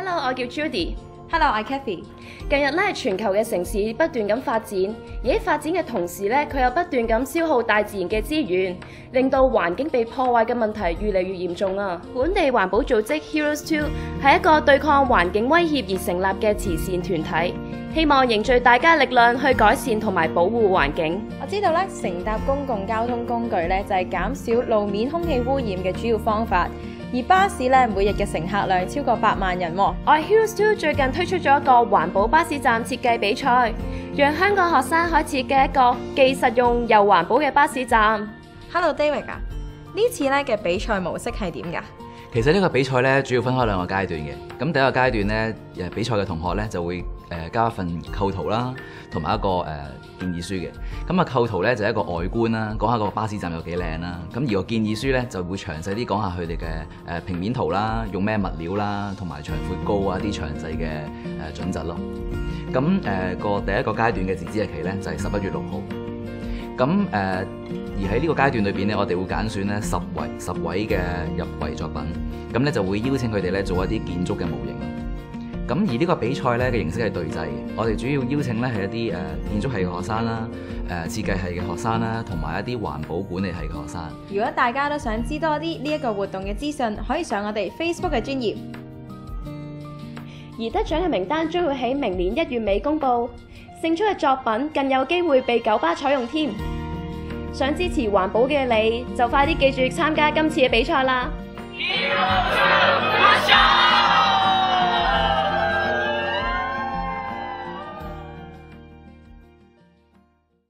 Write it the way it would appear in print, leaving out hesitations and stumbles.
Hello， 我叫 Judy。Hello， 我係 Kathy。近日咧，全球嘅城市不斷咁發展，而喺發展嘅同時咧，佢又不斷咁消耗大自然嘅資源，令到環境被破壞嘅問題越嚟越嚴重啊！本地環保組織 Heroes2 係一個對抗環境威脅而成立嘅慈善團體，希望凝聚大家力量去改善同埋保護環境。我知道咧，乘搭公共交通工具咧就係減少路面空氣污染嘅主要方法。而巴士咧，每日嘅乘客量超過8萬人。我係 Heroes2 最近推出咗一個環保巴士站設計比賽，讓香港學生可以設計一個既實用又環保嘅巴士站。Hello David 啊，呢次咧嘅比賽模式係點㗎？其實呢個比賽咧主要分開2個階段嘅。咁第一個階段咧，比賽嘅同學咧就會交一份構圖啦，同埋一個建議書嘅。咁啊構圖咧就係一個外觀啦，講下個巴士站有幾靚啦。咁而個建議書咧就會詳細啲講下佢哋嘅平面圖啦，用咩物料啦，同埋長闊高啊啲詳細嘅準則咯。咁個第一個階段嘅截止日期咧就係11月6號。咁而喺呢個階段裏邊咧，我哋會揀選咧10位嘅入圍作品，咁咧就會邀請佢哋咧做一啲建築嘅模型。咁而呢個比賽咧嘅形式係對制嘅，我哋主要邀請咧係一啲建築系嘅學生啦、設計系嘅學生啦，同埋一啲環保管理系嘅學生。如果大家都想知多啲呢一個活動嘅資訊，可以上我哋 Facebook 嘅專頁。而得獎嘅名單將會喺明年1月尾公佈，勝出嘅作品更有機會被九巴採用添。想支持環保嘅你，就快啲記住參加今次嘅比賽啦！